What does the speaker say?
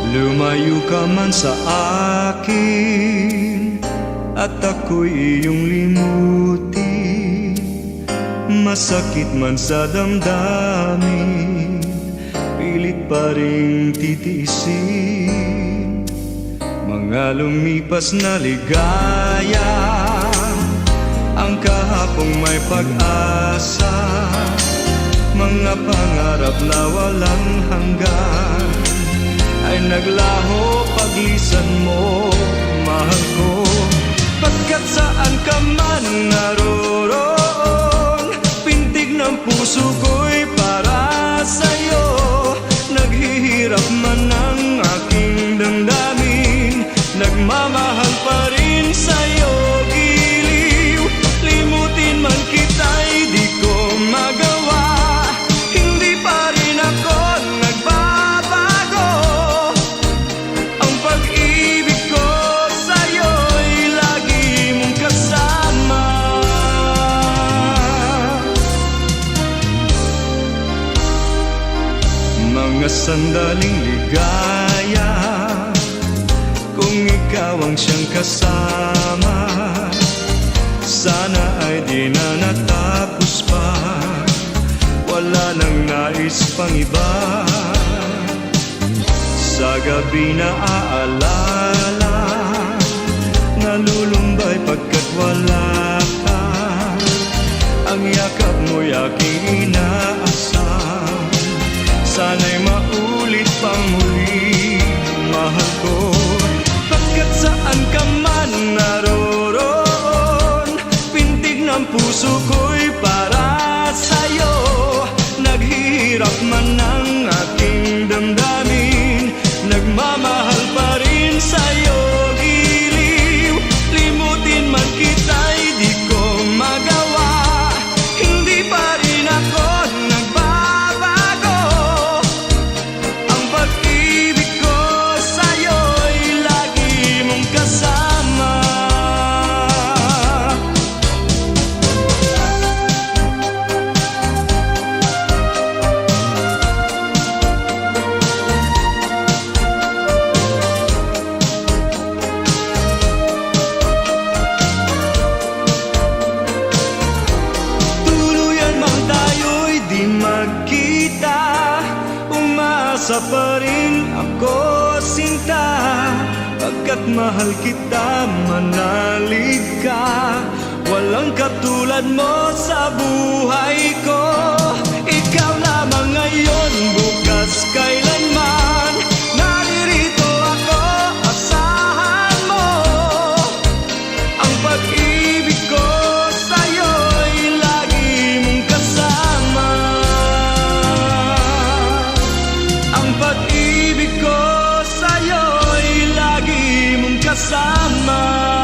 Lumayo ka man sa akin at ako'y iyong limutin. Masakit man sa damdamin, pilit pa ring titiisin. Mga lumipas na ligaya, ang kahapong may pag-asa. Mga pangarap na walang hanggan ay naglaho paglisan mo, mahal ko. Pagkat saan ka man naroon, pintig ng puso ko'y para sa'yo. Naghihirap man ang aking damdamin, nagmamahal pa rin sa'yo, giliw. Limutin man kita'y di ko magawa, hindi pa rin ako nagbabago. Ang pag-ibig ko sa'yo'y lagi mong kasama. Mga sandaling ligaya, kung ikaw ang siyang kasama, sana ay di na natapos pa, wala nang nais pang iba. Sa gabi na aalala, nalulumbay pagkat wala ka. Ang yakap mo'y aking inaasam, sana'y maulit pang muli, mahal ko. Pagkat saan ka man naroon, pintig ng puso ko'y para sa'yo. Naghihirap man ang aking damdamin, nagmamahal pa rin sa'yo, giliw. Limutin man kita'y di ko magawa, hindi pa rin ako nagbabago. Ang pag-ibig ko sa'yo'y lagi mong kasama. Magkita, umasa pa rin ako, sinta. Pagkat mahal kita, manalig ka. Walang katulad mo sa buhay ko. Ikaw lamang ngayon, bukas, kailanman. Naririto ako, asahan mo. Ang pag-ibig ko sa'yo'y lagi mong kasama. Ang pag-ibig ko sa'yo'y lagi mong kasama.